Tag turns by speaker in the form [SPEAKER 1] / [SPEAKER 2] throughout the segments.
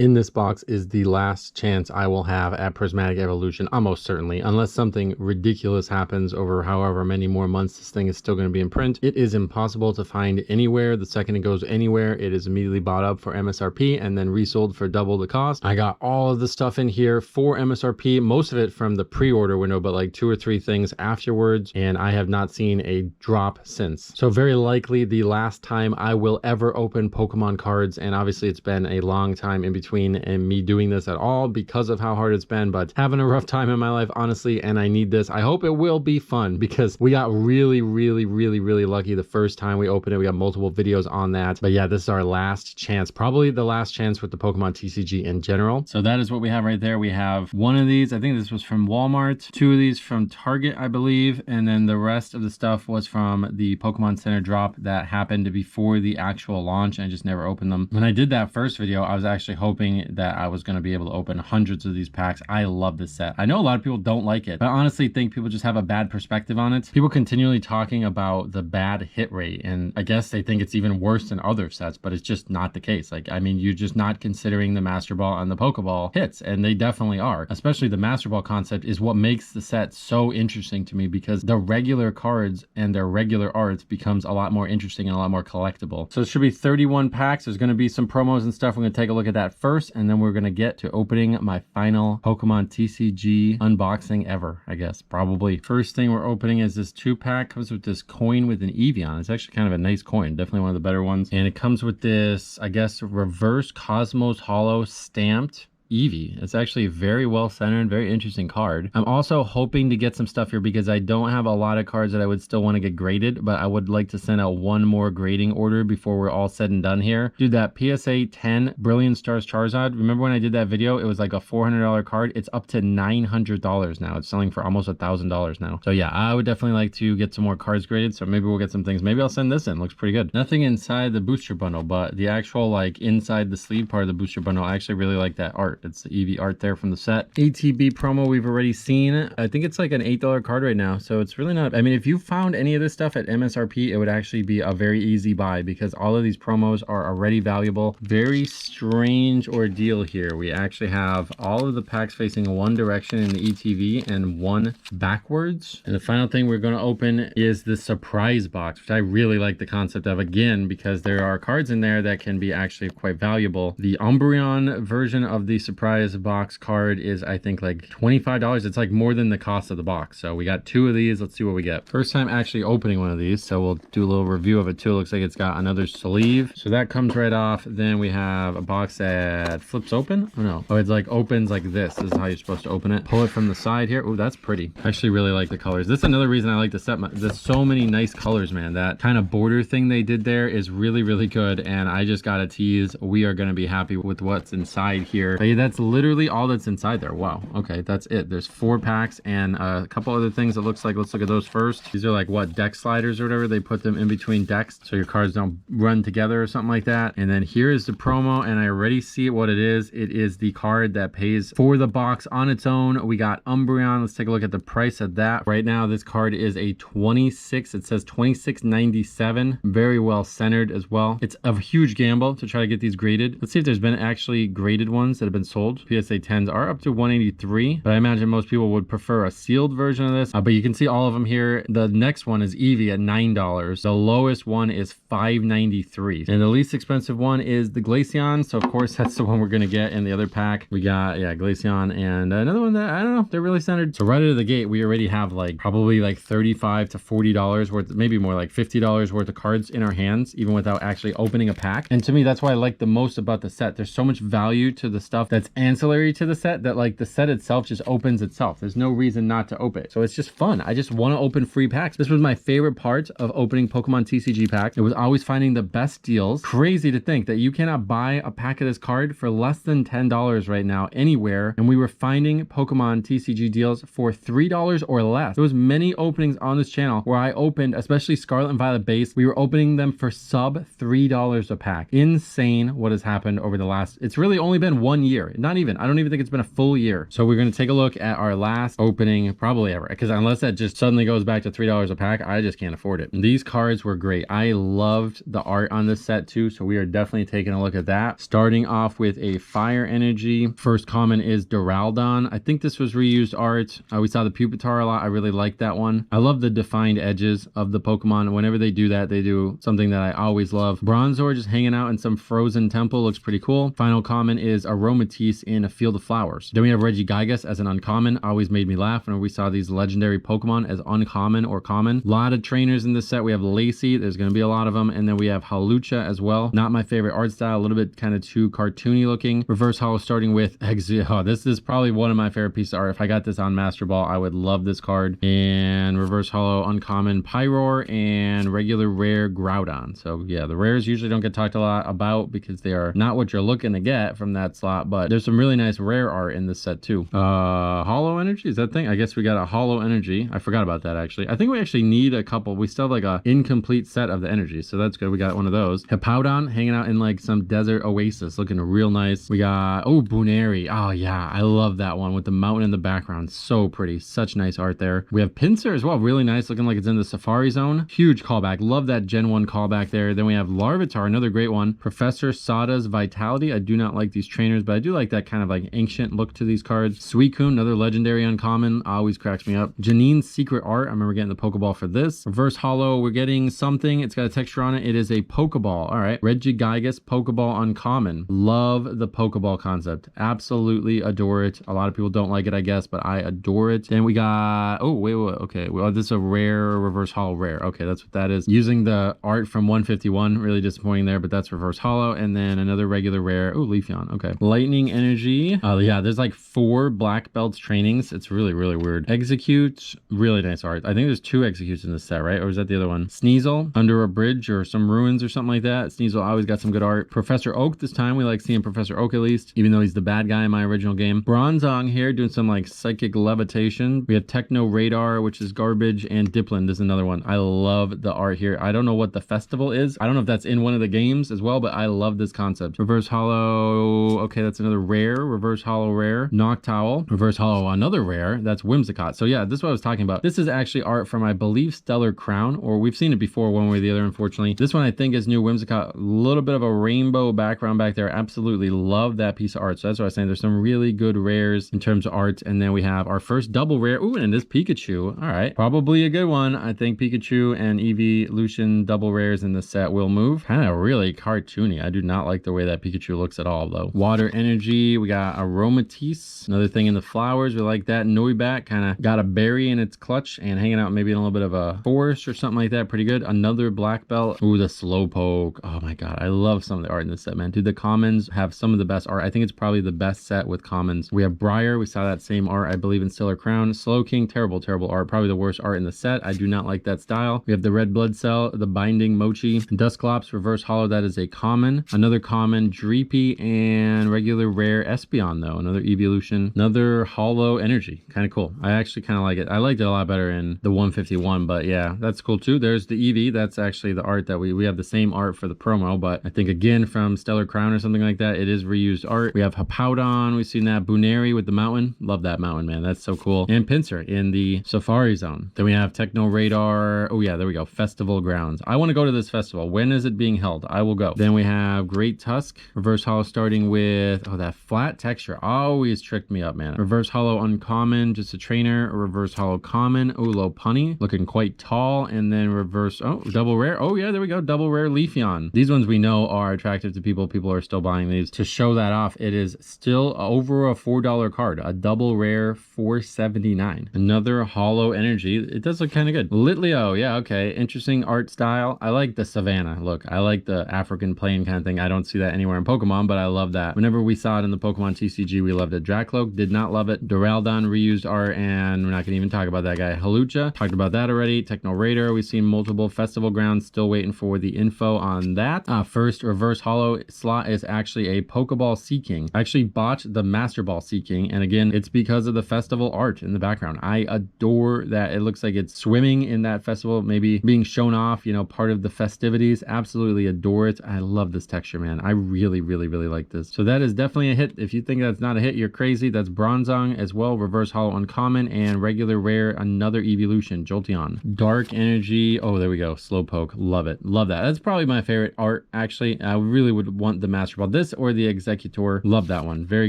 [SPEAKER 1] In this box is the last chance I will have at Prismatic Evolution, almost certainly, unless something ridiculous happens over however many more months this thing is still going to be in print. It is impossible to find anywhere. The second it goes anywhere, it is immediately bought up for MSRP and then resold for double the cost. I got all of the stuff in here for MSRP, most of it from the pre-order window, but like 2 or 3 things afterwards, and I have not seen a drop since. So very likely the last time I will ever open Pokemon cards, and obviously it's been a long time in between and me doing this at all because of how hard it's been, but having a rough time in my life, honestly, and I need this. I hope it will be fun because we got really lucky the first time we opened it. We got multiple videos on that, but yeah, this is our last chance, probably the last chance with the Pokemon TCG in general. So that is what we have right there. We have one of these, I think this was from Walmart, 2 of these from Target, I believe, and then the rest of the stuff was from the Pokemon Center drop that happened before the actual launch, and I just never opened them. When I did that first video, I was actually hoping that I was going to be able to open hundreds of these packs. I love this set. I know a lot of people don't like it, but I honestly think people just have a bad perspective on it. People continually talking about the bad hit rate, and I guess they think it's even worse than other sets, but it's just not the case. Like, I mean, you're just not considering the Master Ball and the Pokeball hits, and they definitely are. Especially the Master Ball concept is what makes the set so interesting to me, because the regular cards and their regular arts becomes a lot more interesting and a lot more collectible. So it should be 31 packs. There's going to be some promos and stuff. We're going to take a look at that first, and then we're going to get to opening my final Pokemon TCG unboxing ever, I guess, probably. First thing we're opening is this 2-pack. Comes with this coin with an Eevee on. It's actually kind of a nice coin, definitely one of the better ones. And it comes with this, I guess, reverse Cosmos Holo stamped Eevee. It's actually very well centered, very interesting card. I'm also hoping to get some stuff here because I don't have a lot of cards that I would still want to get graded, but I would like to send out one more grading order before we're all said and done here. Dude, that PSA 10 Brilliant Stars Charizard, remember when I did that video? It was like a $400 card. It's up to $900 now. It's selling for almost $1,000 now. So yeah, I would definitely like to get some more cards graded, so maybe we'll get some things. Maybe I'll send this in. Looks pretty good. Nothing inside the booster bundle, but the actual like inside the sleeve part of the booster bundle, I actually really like that art. It's the Eevee art there from the set. ATB promo we've already seen. I think it's like an $8 card right now, so it's really not. I mean, if you found any of this stuff at MSRP, it would actually be a very easy buy because all of these promos are already valuable. Very strange ordeal here. We actually have all of the packs facing one direction in the ETV and one backwards. And the final thing we're going to open is the surprise box, which I really like the concept of, again, because there are cards in there that can be actually quite valuable. The Umbreon version of the surprise box card is, I think, like $25. It's like more than the cost of the box. So we got 2 of these. Let's see what we get. First time actually opening one of these, so we'll do a little review of it too. It looks like it's got another sleeve, so that comes right off. Then we have a box that flips open. Oh no, oh, it's like opens like this. This is how you're supposed to open it. Pull it from the side here. Oh, that's pretty. I actually really like the colors. This is another reason I like the set. There's so many nice colors, man. That kind of border thing they did there is really good, and I just gotta tease, we are gonna be happy with what's inside here. But yeah, that's literally all that's inside there. Wow, okay, that's it. There's 4 packs and a couple other things it looks like. Let's look at those first. These are like, what, deck sliders or whatever. They put them in between decks so your cards don't run together or something like that. And then here is the promo, and I already see what it is. It is the card that pays for the box on its own. We got Umbreon. Let's take a look at the price of that. Right now this card is a 26, it says $26.97. Very well centered as well. It's a huge gamble to try to get these graded. Let's see if there's been actually graded ones that have been sold. PSA 10s are up to 183, but I imagine most people would prefer a sealed version of this. But you can see all of them here. The next one is Eevee at $9. The lowest one is $5.93, and the least expensive one is the Glaceon. So of course that's the one we're gonna get in the other pack. We got, yeah, Glaceon, and another one that I don't know, they're really centered. So right out of the gate we already have like probably like $35 to $40 worth, maybe more like $50 worth of cards in our hands, even without actually opening a pack. And to me, that's what I like the most about the set. There's so much value to the stuff that's ancillary to the set that like the set itself just opens itself. There's no reason not to open it. So it's just fun. I just want to open free packs. This was my favorite part of opening Pokemon TCG packs. It was always finding the best deals. Crazy to think that you cannot buy a pack of this card for less than $10 right now anywhere. And we were finding Pokemon TCG deals for $3 or less. There was many openings on this channel where I opened, especially Scarlet and Violet base, we were opening them for sub $3 a pack. Insane what has happened over the last, it's really only been 1 year. year. Not even. I don't even think it's been a full year. So we're going to take a look at our last opening probably ever, because unless that just suddenly goes back to $3 a pack, I just can't afford it. These cards were great. I loved the art on this set too, so we are definitely taking a look at that. Starting off with a Fire Energy. First common is Duraludon. I think this was reused art. We saw the Pupitar a lot. I really like that one. I love the defined edges of the Pokemon. Whenever they do that, they do something that I always love. Bronzor just hanging out in some frozen temple looks pretty cool. Final common is Aromatisse in a Field of Flowers. Then we have Regigigas as an uncommon. Always made me laugh when we saw these legendary Pokemon as uncommon or common. A lot of trainers in this set. We have Lacey. There's going to be a lot of them. And then we have Hawlucha as well. Not my favorite art style. A little bit kind of too cartoony looking. Reverse Holo starting with oh, this is probably one of my favorite pieces of art. If I got this on Master Ball, I would love this card. And Reverse Holo uncommon Pyroar and regular rare Groudon. So yeah, the rares usually don't get talked a lot about because they are not what you're looking to get from that slot, but there's some really nice rare art in this set too. Holo Energy, is that thing? I guess we got a Holo Energy. I forgot about that actually. I think we actually need a couple. We still have like a incomplete set of the energy, so that's good. We got one of those. Hippowdon hanging out in like some desert oasis, looking real nice. We got, oh, Buneri. Oh yeah, I love that one with the mountain in the background. So pretty. Such nice art there. We have Pinsir as well. Really nice, looking like it's in the Safari Zone. Huge callback. Love that Gen 1 callback there. Then we have Larvitar, another great one. Professor Sada's Vitality. I do not like these trainers, but I do like that kind of like ancient look to these cards. Suicune, another legendary uncommon. Always cracks me up. Janine's Secret Art. I remember getting the Pokeball for this. Reverse Holo, we're getting something. It's got a texture on it. It is a Pokeball. All right. Regigigas Pokeball uncommon. Love the Pokeball concept. Absolutely adore it. A lot of people don't like it, I guess, but I adore it. Then we got, oh, wait. Okay. Well, this is a rare Reverse Holo rare. Okay, that's what that is. Using the art from 151. Really disappointing there, but that's Reverse Holo. And then another regular rare. Oh, Leafeon. Okay. Lightning Energy. Yeah, there's like 4 black belts trainings. It's really, really weird. Execute. Really nice art. I think there's 2 executes in this set, right? Or is that the other one? Sneasel. Under a bridge or some ruins or something like that. Sneasel always got some good art. Professor Oak this time. We like seeing Professor Oak at least, even though he's the bad guy in my original game. Bronzong here doing some like psychic levitation. We have Techno Radar, which is garbage, and Dipplin. This is another one. I love the art here. I don't know what the festival is. I don't know if that's in one of the games as well, but I love this concept. Reverse Holo. Okay, that's another rare. Reverse Holo rare. Noctowl. Reverse Holo, another rare. That's Whimsicott. So yeah, this is what I was talking about. This is actually art from, I believe, Stellar Crown, or we've seen it before one way or the other, unfortunately. This one I think is new. Whimsicott. A little bit of a rainbow background back there. Absolutely love that piece of art. So that's what I was saying. There's some really good rares in terms of art. And then we have our first double rare. Ooh, and this Pikachu. All right. Probably a good one. I think Pikachu and Evolution double rares in the set will move. Kind of really cartoony. I do not like the way that Pikachu looks at all, though. Water Energy. We got Aromatisse. Another thing in the flowers. We like that. Noibat kind of got a berry in its clutch and hanging out maybe in a little bit of a forest or something like that. Pretty good. Another black belt. Ooh, the Slowpoke. Oh my god. I love some of the art in this set, man. Dude, the commons have some of the best art. I think it's probably the best set with commons. We have Briar. We saw that same art, I believe, in Stellar Crown. Slowking. Terrible, terrible art. Probably the worst art in the set. I do not like that style. We have the Red Blood Cell, the Binding Mochi, Dusclops, Reverse Holo. That is a common. Another common, Dreepy, and regular rare Espeon, though. Another Evolution. Another Holo Energy. Kind of cool. I actually kind of like it. I liked it a lot better in the 151, but yeah, that's cool too. There's the Eevee. That's actually the art that we have the same art for the promo, but I think again from Stellar Crown or something like that, it is reused art. We have Hippowdon. We've seen that Buneri with the mountain. Love that mountain, man. That's so cool. And Pinsir in the Safari Zone. Then we have Techno Radar. Oh yeah, there we go. Festival Grounds. I want to go to this festival. When is it being held? I will go. Then we have Great Tusk. Reverse Holo starting with, oh, that flat texture always tricked me up, man. Reverse Holo uncommon, just a trainer. Reverse Holo common. Oh, Lopunny. Looking quite tall. And then reverse, oh, double rare. Oh yeah, there we go. Double rare Leafeon. These ones we know are attractive to people. People are still buying these. To show that off, it is still over a $4 card. A double rare $4.79. Another Holo Energy. It does look kind of good. Litleo. Yeah, okay. Interesting art style. I like the Savannah look. I like the African plain kind of thing. I don't see that anywhere in Pokemon, but I love that. Whenever we saw it in the Pokemon TCG, we loved it. Dracloak, did not love it. Duraludon reused art, and we're not going to even talk about that guy. Hawlucha, talked about that already. Techno Radar, we've seen multiple festival grounds. Still waiting for the info on that. First Reverse Holo slot is actually a Pokeball Seeking. I actually bought the Master Ball Seeking, and again, it's because of the festival art in the background. I adore that. It looks like it's swimming in that festival, maybe being shown off, you know, part of the festivities. Absolutely adore it. I love this texture, man. I really, really, really like this. So that is definitely definitely a hit. If you think that's not a hit, you're crazy. That's Bronzong as well, reverse holo uncommon, and regular rare, another evolution, Jolteon. Dark energy, oh, there we go, Slowpoke, love it, love that. That's probably my favorite art, actually. I really would want the Master Ball, this or the Executor, love that one, very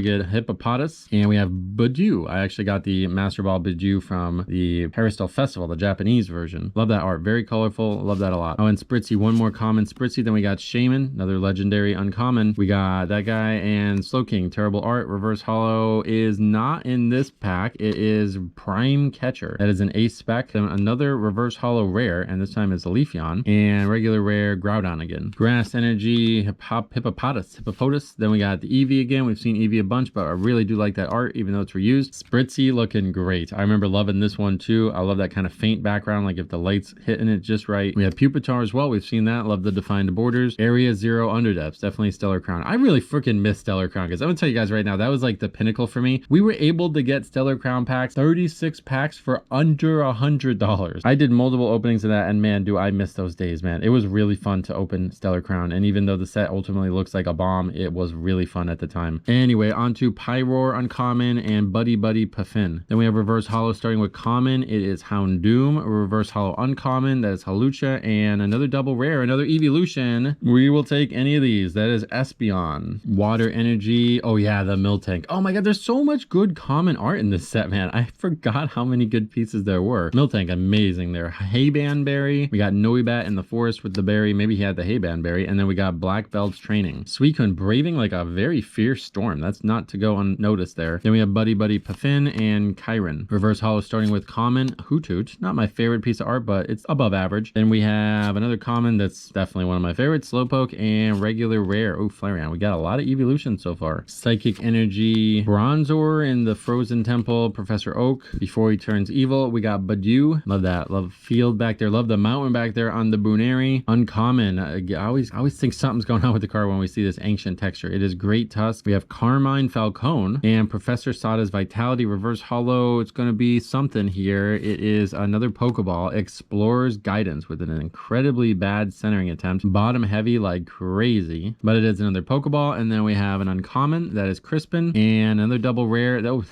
[SPEAKER 1] good. Hippopotas, and we have Bidoof. I actually got the Master Ball Bidoof from the Peristal Festival, the Japanese version. Love that art, very colorful, love that a lot. Oh, and Spritzy, one more common Spritzy. Then we got Shaman, another legendary uncommon. We got that guy and Slowking, terrible art. Reverse holo is not in this pack. It is Prime Catcher. That is an ace spec. Then another reverse holo rare, and this time it's a Leafeon, and regular rare Groudon again. Grass energy, Hippopotas. Then we got the Eevee again. We've seen Eevee a bunch, but I really do like that art, even though it's reused. Spritzy looking great. I remember loving this one too. I love that kind of faint background, like if the light's hitting it just right. We have Pupitar as well. We've seen that. Love the defined borders. Area 0 Underdepths. Definitely Stellar Crown. I really freaking miss Stellar Crown, because I'm gonna tell you guys right now, that was like the pinnacle for me. We were able to get Stellar Crown packs, 36 packs for under $100. I did multiple openings of that, and man, do I miss those days, man. It was really fun to open Stellar Crown, and even though the set ultimately looks like a bomb, it was really fun at the time. Anyway, on to Pyroar uncommon and Buddy Puffin. Then we have reverse holo starting with common. It is Houndoom. Reverse holo uncommon, that is Halucha, and another double rare, another evolution. We will take any of these. That is Espeon. Water energy, oh yeah, the Miltank. Oh my god, there's so much good common art in this set, man. I forgot how many good pieces there were. Miltank, amazing there. Hayban Berry, we got Noibat in the forest with the berry, maybe he had the Hayban Berry, and then we got Black Belt's training. Suicune braving like a very fierce storm, that's not to go unnoticed there. Then we have Buddy Puffin and Kyron. Reverse holo starting with common, Hoothoot, not my favorite piece of art, but it's above average. Then we have another common that's definitely one of my favorites, Slowpoke, and regular rare, oh, Flareon. We got a lot of evolutions so far. Psychic energy, Bronzor in the Frozen Temple, Professor Oak before he turns evil. We got Bidoof, love that, love field back there, love the mountain back there on the Buneri. Uncommon, I always think something's going on with the card when we see this ancient texture. It is Great Tusk. We have Carmine Falcone and Professor Sada's Vitality, reverse holo. It's going to be something here. It is another Pokeball, Explorer's Guidance, with an incredibly bad centering attempt, bottom heavy like crazy, but it is another Pokeball. And then we have an uncommon, that is Crispin, and another double rare. Oh,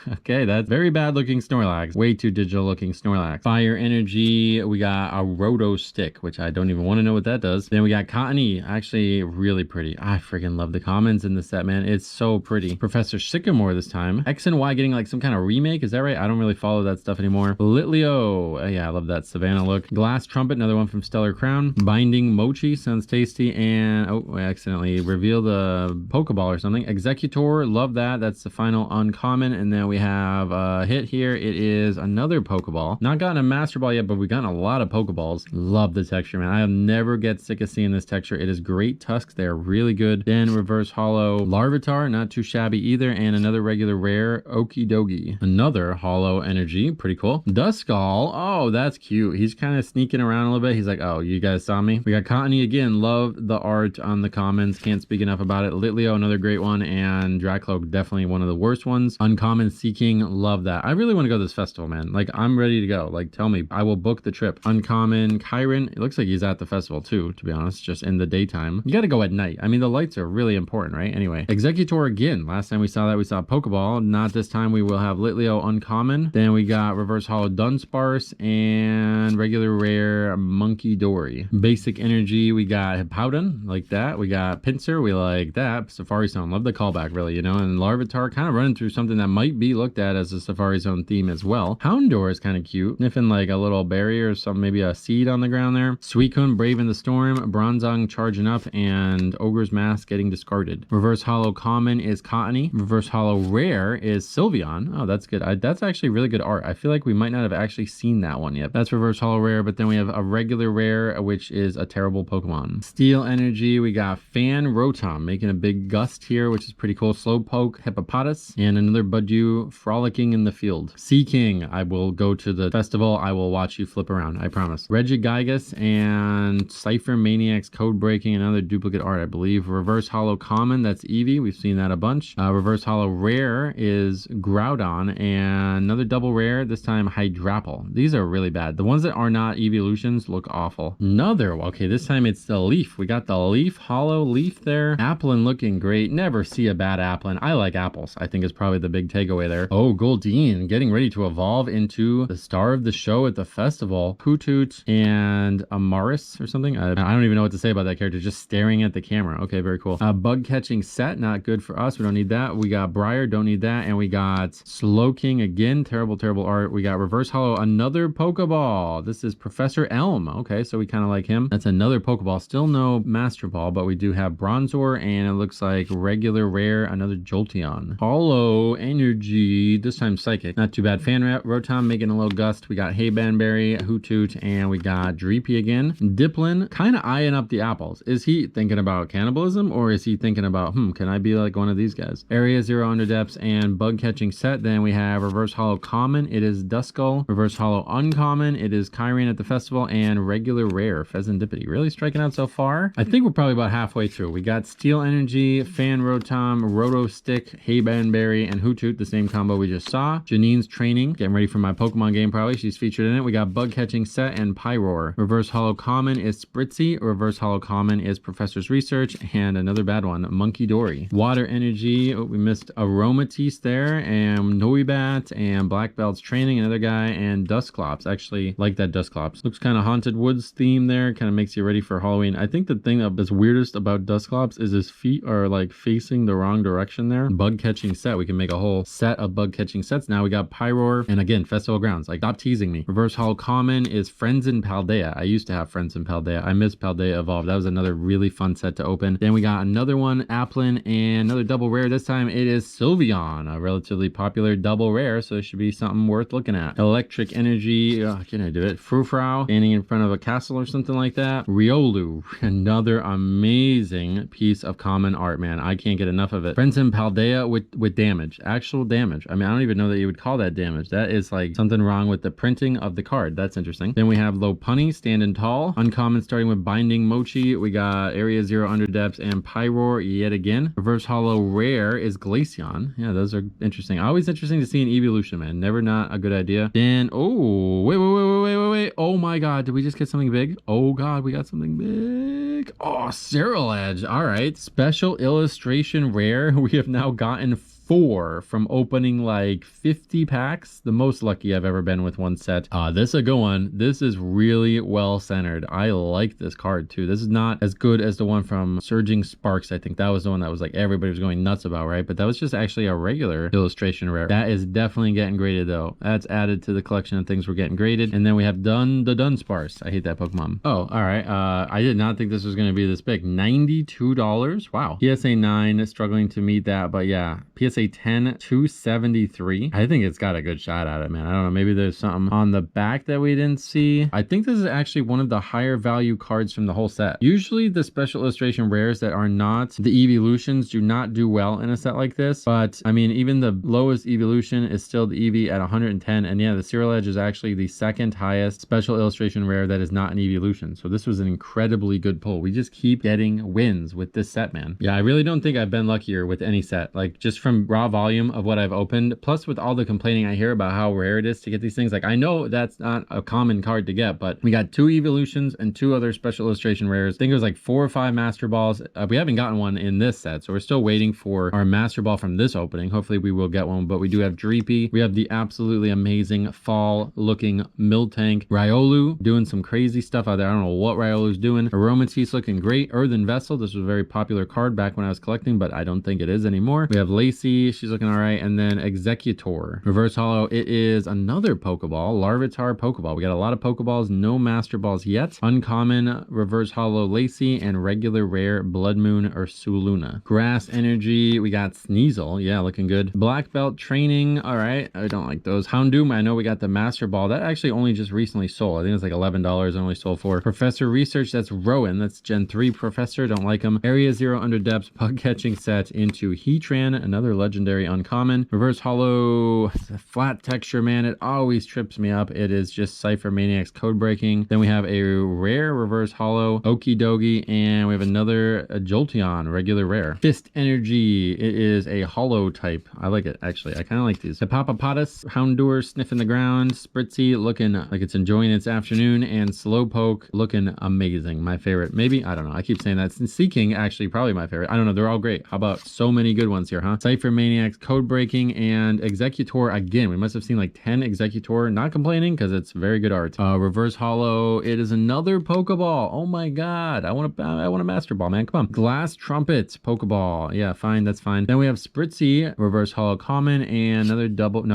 [SPEAKER 1] okay, that's very bad looking Snorlax, way too digital looking Snorlax. Fire energy, we got a Roto Stick, which I don't even want to know what that does. Then we got Cottony, actually really pretty. I freaking love the commons in this set, man. It's so pretty. Professor Sycamore this time. X and Y getting like some kind of remake, is that right? I don't really follow that stuff anymore. Litleo, yeah, I love that Savannah look. Glass Trumpet, another one from Stellar Crown. Binding Mochi, sounds tasty. And oh, I accidentally revealed a Pokeball or something. Executor, love that. That's the final uncommon. And then we have a hit here. It is another Pokeball. Not gotten a Master Ball yet, but we've gotten a lot of Pokeballs. Love the texture, man. I'll never get sick of seeing this texture. It is Great Tusks. They're really good. Then reverse holo Larvitar, not too shabby either. And another regular rare Okidogi. Another holo energy, pretty cool. Duskull, oh, that's cute. He's kind of sneaking around a little bit. He's like, oh, you guys saw me. We got Cottony again. Love the art on the commons. Can't speak enough about it. Litleo, another great one. And Dracloak, definitely one of the worst ones. Uncommon Seeking, love that. I really want to go to this festival, man. Like, I'm ready to go. Like, tell me, I will book the trip. Uncommon Kyron, it looks like he's at the festival too, to be honest, just in the daytime. You got to go at night. I mean, the lights are really important, right? Anyway, Executor again. Last time we saw that, we saw Pokeball. Not this time. We will have Litleo uncommon. Then we got reverse holo Dunsparce and regular rare Monkey Dory. Basic energy, we got Hippowdon, like that. We got Pinsir, we like that. Safari Zone, love the callback, really, you know. And Larvitar, kind of running through something that might be looked at as a Safari Zone theme as well. Houndour is kind of cute, sniffing like a little berry or some, maybe a seed on the ground there. Suicune braving the storm, Bronzong charging up, and Ogre's Mask getting discarded. Reverse holo common is Cottony. Reverse holo rare is Sylveon. Oh, that's good. That's actually really good art. I feel like we might not have actually seen that one yet. That's reverse holo rare, but then we have a regular rare, which is a terrible Pokemon. Steel energy, we got Fan Rotom making a big gust here, which is pretty cool. Slowpoke, Hippopotas, and another Bidoof frolicking in the field. Seeking, I will go to the festival. I will watch you flip around, I promise. Regigigas and Cypher Maniacs code breaking, another duplicate art, I believe. Reverse holo common, that's Eevee. We've seen that a bunch. Reverse holo rare is Groudon, and another double rare, this time Hydrapple. These are really bad. The ones that are not evolutions look awful. Another, okay, this time it's the Leaf. We got the Leaf, holo Leaf there. Applin looking great. never see a bad Applin. I like apples, I think is probably the big takeaway there. Oh, Goldeen getting ready to evolve into the star of the show at the festival. Hoothoot and Amaris or something. I don't even know what to say about that character, just staring at the camera. Okay, very cool. Bug catching set, not good for us. We don't need that. We got Briar, don't need that. And we got Slowking again. Terrible, terrible art. We got Reverse Hollow, another Pokeball. This is Professor Elm. Okay, so we kind of like him. That's another Pokeball. Still no Master Ball, but we do have Bronzor, and it looks like regular rare, another Jolteon. Hollow Energy, this time Psychic. Not too bad. Fan Rotom making a little gust. We got Hay Banberry, Hoothoot, and we got Dreepy again. Diplin, kind of eyeing up the apples. Is he thinking about cannibalism, or is he thinking about, can I be like one of these guys? Area 0 Underdepths and Bug Catching Set. Then we have Reverse Hollow Common. It is Duskull. Reverse Hollow Uncommon. It is Kyrian at the festival, and regular rare Pheasantipity. Really striking out so far. I think we're probably about halfway through. We got Steel Energy, Fan Rotom, Roto Stick, Hay Banberry, and Hoothoot, the same combo we just saw. Janine's training, getting ready for my Pokemon game probably. She's featured in it. We got Bug Catching Set and Pyroar. Reverse Hollow Common is Spritzy. Reverse Hollow Common is Professor's Research, and another bad one, Monkey Dory. Water Energy, we missed Aromatisse there, and Noibat, and Black Belt's training, another guy, and Dusclops. Actually like that Dusclops. Looks kind of Haunted Woods theme there, kind of makes you ready for Halloween. I think the thing that's weirdest about Dusclops is his feet are like facing the wrong direction there. Bug Catching Set, we can make a whole set of Bug Catching Sets. Now we got Pyroar, and again, Festival Grounds. Like, stop teasing me. Reverse Hollow Common is Friends in Paldea. I used to have Friends in Paldea. I miss Paldea Evolved. That was another really fun set to open. Then we got another one, Applin, and another double rare. This time it is Sylveon, a relatively popular double rare, so it should be something worth looking at. Electric Energy, can I do it? Frufrau, standing in front of a castle or something like that. Riolu, another amazing piece of common art, man. I can't get enough of it. Friends in Paldea with damage, actual damage. I mean, I don't even know that you would call that damage. That is like something wrong with the printing of the card. That's interesting. Then we have Lopunny, standing tall. Uncommon, starting with Binding Mochi. We got Area 0 Underdepths and Pyroar yet again. Reverse Hollow Rare is Glaceon. Yeah, those are interesting. Always interesting to see an evolution, man. Never not a good idea. Then, oh, wait. Oh my god, did we just get something big? Oh god, we got something big. Oh, Cerulege. All right. Special illustration rare. We have now gotten 4 from opening like 50 packs. The most lucky I've ever been with one set. This is a good one. This is really well centered. I like this card too. This is not as good as the one from Surging Sparks. I think that was the one that was like everybody was going nuts about, right? But that was just actually a regular illustration rare. That is definitely getting graded though. That's added to the collection of things we're getting graded. And then we have the Dunsparce. I hate that Pokemon. Oh, all right. I did not think this was going to be this big. $92. Wow. PSA 9 struggling to meet that, but yeah. PSA 10, $273. I think it's got a good shot at it, man. I don't know. Maybe there's something on the back that we didn't see. I think this is actually one of the higher value cards from the whole set. Usually the special illustration rares that are not the evolutions do not do well in a set like this. But I mean, even the lowest evolution is still the Eevee at 110. And yeah, the Cerulege is actually the second highest special illustration rare that is not an evolution. So this was an incredibly good pull. We just keep getting wins with this set, man. Yeah, I really don't think I've been luckier with any set. Like, just from raw volume of what I've opened, plus with all the complaining I hear about how rare it is to get these things. Like, I know that's not a common card to get, but we got 2 evolutions and 2 other special illustration rares. I think it was like 4 or 5 master balls. We haven't gotten one in this set, so we're still waiting for our master ball from this opening. Hopefully we will get one, but we do have Dreepy. We have the absolutely amazing fall looking Miltank. Riolu doing some crazy stuff out there. I don't know what Riolu's doing. Aromatisse looking great. Earthen Vessel, this was a very popular card back when I was collecting, but I don't think it is anymore. We have Lacey, she's looking all right. And then Executor. Reverse Hollow, it is another Pokeball. Larvitar Pokeball. We got a lot of Pokeballs, no Master Balls yet. Uncommon Reverse Hollow Lacey, and regular rare Blood Moon Ursuluna. Grass Energy, we got Sneasel. Yeah, looking good. Black Belt Training. All right, I don't like those. Houndoom, I know we got the Master Ball. That actually only just recently sold. I think it's like $11 and only sold for. Professor Research, that's Rowan. That's Gen 3 Professor. Don't like him. Area 0 Underdepths Bug Catching Set into Heatran. Another legendary uncommon. Reverse holo, flat texture, man. It always trips me up. It is just Cypher Maniac's code breaking. Then we have a rare reverse holo, Okie Dogie, and we have another Jolteon, regular rare. Fist Energy, it is a holo type. I like it, actually. I kind of like these. Hippopotamus, Houndour, sniffing the ground. Spritzy, looking like it's enjoying its afternoon. And Slowpoke, looking amazing. My favorite. Maybe, I don't know. I keep saying that. Seeking, actually, probably my favorite. I don't know. They're all great. How about so many good ones here, huh? Cypher Maniacs, code breaking, and Executor again. We must have seen like 10 Executor. Not complaining because it's very good art. Reverse holo. It is another Pokeball. Oh my god. I want a Master Ball, man. Come on. Glass Trumpet Pokeball. Yeah, fine. That's fine. Then we have Spritzy, reverse holo common, and another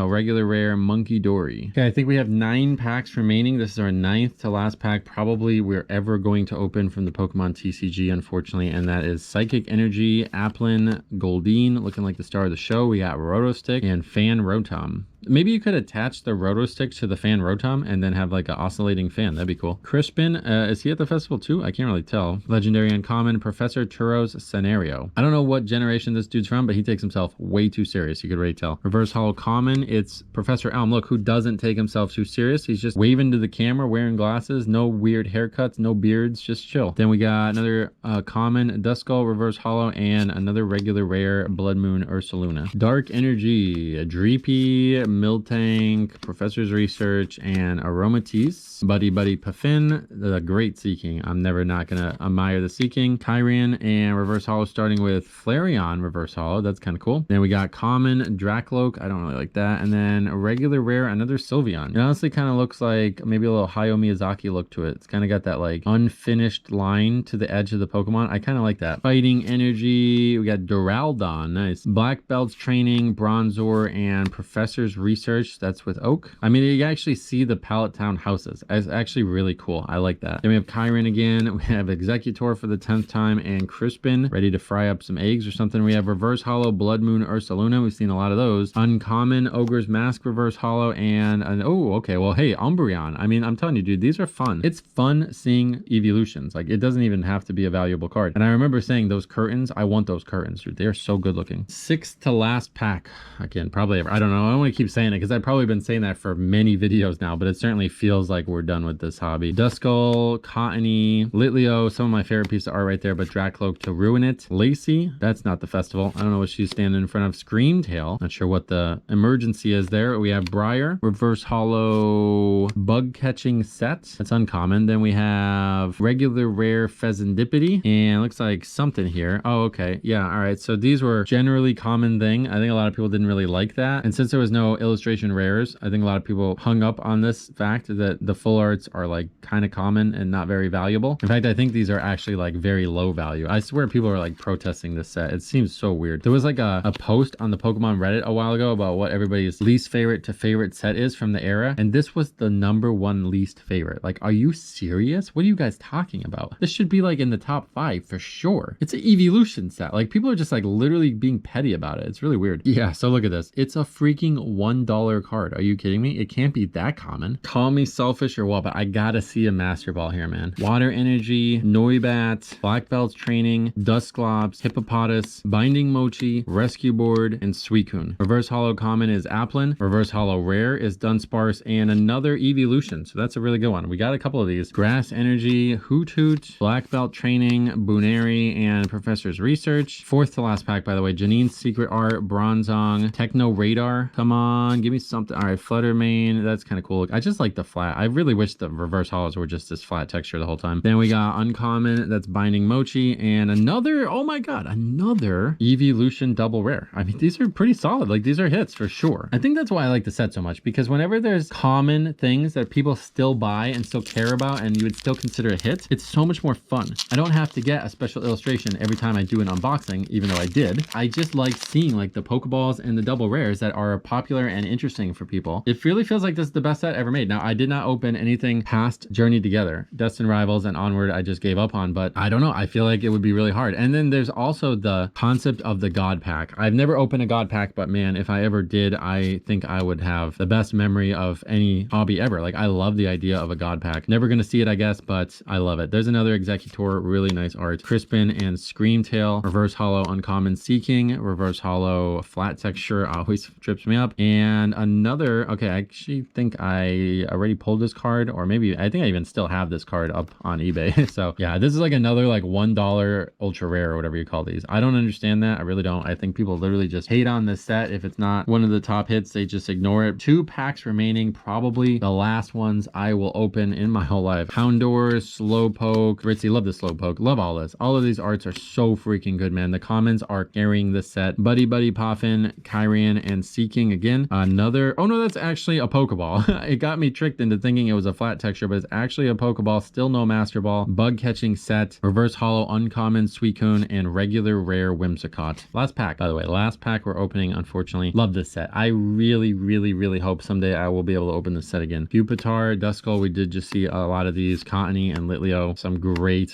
[SPEAKER 1] regular rare Monkey Dory. Okay, I think we have 9 packs remaining. This is our 9th to last pack. Probably we're ever going to open from the Pokemon TCG, unfortunately, and that is Psychic Energy, Applin, Goldeen, looking like the star of the show. We got Rotostick and Fan Rotom. Maybe you could attach the Rotostick to the Fan Rotom and then have like an oscillating fan. That'd be cool. Crispin, is he at the festival too? I can't really tell. Legendary Uncommon, Professor Turo's Scenario. I don't know what generation this dude's from, but he takes himself way too serious. You could already tell. Reverse holo common, it's Professor Elm. Look, who doesn't take himself too serious? He's just waving to the camera, wearing glasses, no weird haircuts, no beards, just chill. Then we got another common Duskull, reverse holo, and another regular rare Blood Moon Ursaluna. Dark Energy, a Dreepy, Miltank, Professor's Research, and Aromatisse. Buddy Puffin, the great Seeking. I'm never not gonna admire the Seeking. Tyrian, and reverse holo starting with Flareon reverse holo. That's kind of cool. Then we got common Dracloak. I don't really like that. And then a regular rare, another Sylveon. It honestly kind of looks like maybe a little Hayao Miyazaki look to it. It's kind of got that like unfinished line to the edge of the Pokemon. I kind of like that. Fighting Energy. We got Duraludon. Nice. Black Belts Training, Bronzor, and Professor's Research. That's with Oak. I mean, you actually see the Pallet Town houses. It's actually really cool. I like that. Then we have Kyron again. We have Executor for the 10th time, and Crispin ready to fry up some eggs or something. We have reverse holo Blood Moon Ursaluna. We've seen a lot of those. Uncommon Ogre's Mask reverse holo, and an, oh, okay. Well, hey, Umbreon. I mean, I'm telling you, dude, these are fun. It's fun seeing evolutions. Like, it doesn't even have to be a valuable card. And I remember saying those curtains, I want those curtains, dude. They are so good looking. 6th to last pack. Again, probably ever. I don't know. I don't want to keep saying it because I've probably been saying that for many videos now, but it certainly feels like we're done with this hobby. Duskull, Cottony, Litleo, some of my favorite pieces of art right there, but Dracloak to ruin it. Lacey, that's not the festival. I don't know what she's standing in front of. Screamtail, not sure what the emergency is there. We have Briar, reverse holo Bug Catching Set. That's uncommon. Then we have regular rare Pheasantipity, and looks like something here. Oh, okay. Yeah, all right. So these were generally common thing. I think a lot of people didn't really like that. And since there was no illustration rares, I think a lot of people hung up on this fact that the full arts are like kind of common and not very valuable. In fact, I think these are actually like very low value. I swear people are like protesting this set. It seems so weird. There was like a post on the Pokemon Reddit a while ago about what everybody's least favorite to favorite set is from the era. And this was the #1 least favorite. Like, are you serious? What are you guys talking about? This should be like in the top 5 for sure. It's an evolution set. Like, people are just like literally being petty about it. It's really weird. Yeah, so look at this. It's a freaking $1 card. Are you kidding me? It can't be that common. Call me selfish or what, but I gotta see a Master Ball here, man. Water Energy, Noibat, Black Belts Training, Dusclops, Hippopotamus, Binding Mochi, Rescue Board, and Suicune. Reverse holo common is Applin. Reverse holo rare is Dunsparce, and another evolution. So that's a really good one. We got a couple of these. Grass Energy, Hoot Hoot, Black Belt Training, Booneri, and Professor's Research. 4th to last pack, by the way. Janine's Secret Art, Bronzong, Techno Radar. Come on, give me something. All right, Fluttermane. That's kind of cool. I just like the flat. I really wish the reverse holos were just this flat texture the whole time. Then we got uncommon. That's Binding Mochi, and another, oh my god, another evolution double rare. I mean, these are pretty solid. Like, these are hits for sure. I think that's why I like the set so much, because whenever there's common things that people still buy and still care about and you would still consider a hit, it's so much more fun. I don't have to get a special illustration every time I do an unboxing, even though I did. I just like seeing like the Pokeballs and the double rares that are popular popular and interesting for people. It really feels like this is the best set ever made. Now, I did not open anything past Journey Together. Destined Rivals and Onward I just gave up on, but I don't know. I feel like it would be really hard. And then there's also the concept of the God Pack. I've never opened a God Pack, but man, if I ever did, I think I would have the best memory of any hobby ever. Like, I love the idea of a God Pack. Never gonna see it, I guess, but I love it. There's another Executor, really nice art. Crispin and Screamtail, Reverse Hollow Uncommon Seeking, Reverse Hollow Flat Texture always trips me up. And another, okay, I actually think I already pulled this card, or maybe I think I even still have this card up on eBay. So yeah, this is like another like $1 ultra rare or whatever you call these. I don't understand that. I really don't. I think people literally just hate on this set. If it's not one of the top hits, they just ignore it. 2 packs remaining, probably the last ones I will open in my whole life. Houndour, Slowpoke, Ritzy, love the Slowpoke, love all this. All of these arts are so freaking good, man. The commons are carrying this set. Buddy Puffin, Kyrian, and Seeking again. Another, oh no, that's actually a Pokeball. It got me tricked into thinking it was a flat texture, but it's actually a Pokeball, still no Master Ball. Bug Catching Set, Reverse Hollow Uncommon Suicune, and regular rare Whimsicott. Last pack, by the way, last pack we're opening, unfortunately. Love this set. I really hope someday I will be able to open this set again. Pupitar, Duskull, we did just see a lot of these. Cottony and Litleo, some great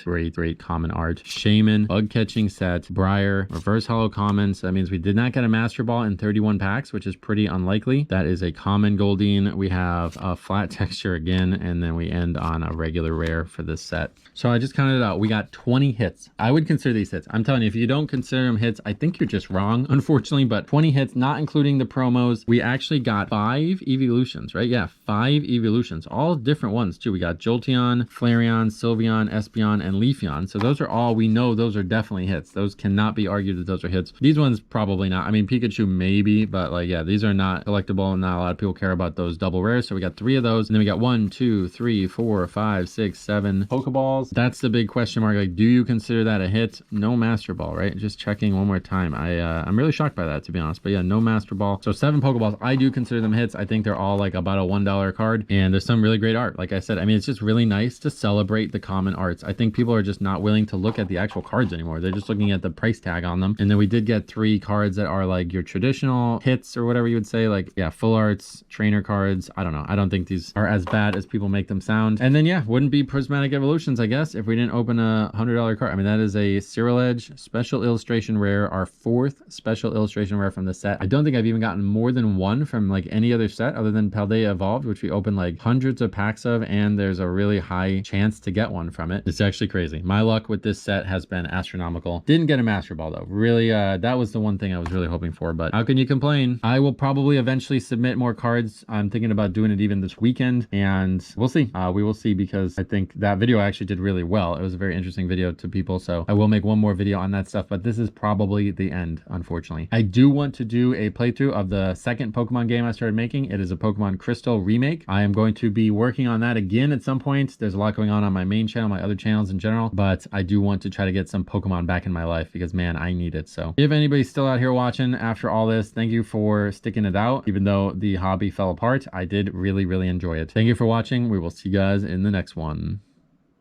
[SPEAKER 1] common art. Shaman, Bug Catching Set, Briar, Reverse Hollow Commons. That means we did not get a Master Ball in 31 packs, which is pretty unlikely. That is a common Goldeen. We have a flat texture again, and then we end on a regular rare for this set. So I just counted it out. We got 20 hits. I would consider these hits. I'm telling you, if you don't consider them hits, I think you're just wrong, unfortunately, but 20 hits, not including the promos. We actually got 5 evolutions, right? Yeah, 5 evolutions, all different ones too. We got Jolteon, Flareon, Sylveon, Espeon, and Leafeon. So those are all, we know those are definitely hits. Those cannot be argued that those are hits. These ones probably not. I mean, Pikachu maybe, but like, yeah, these are not collectible and not a lot of people care about those double rares. So we got 3 of those. And then we got 1, 2, 3, 4, 5, 6, 7 Pokeballs. That's the big question mark. Like, do you consider that a hit? No Master Ball, right? Just checking one more time. I'm really shocked by that, to be honest. But yeah, no Master Ball. So 7 Pokeballs. I do consider them hits. I think they're all like about a $1 card. And there's some really great art. Like I said, I mean, it's just really nice to celebrate the common arts. I think people are just not willing to look at the actual cards anymore. They're just looking at the price tag on them. And then we did get 3 cards that are like your traditional hits or whatever you would say. Like, yeah, full arts, trainer cards. I don't know. I don't think these are as bad as people make them sound. And then, yeah, wouldn't be Prismatic Evolutions, I guess, if we didn't open a $100 card. I mean, that is a Cyril Edge special illustration rare, our 4th special illustration rare from the set. I don't think I've even gotten more than one from like any other set other than Paldea Evolved, which we opened like hundreds of packs of, and there's a really high chance to get one from it. It's actually crazy. My luck with this set has been astronomical. Didn't get a Master Ball though. Really, that was the one thing I was really hoping for, but how can you complain? I will probably eventually submit more cards. I'm thinking about doing it even this weekend, and we'll see. We will see, because I think that video actually did really well. It was a very interesting video to people, so I will make one more video on that stuff, but this is probably the end, unfortunately. I do want to do a playthrough of the second Pokemon game I started making. It is a Pokemon Crystal remake. I am going to be working on that again at some point. There's a lot going on my main channel, my other channels in general, but I do want to try to get some Pokemon back in my life, because man, I need it. So if anybody's still out here watching after all this, thank you for sticking it out. Even though the hobby fell apart, I did really enjoy it. Thank you for watching. We will see you guys in the next one.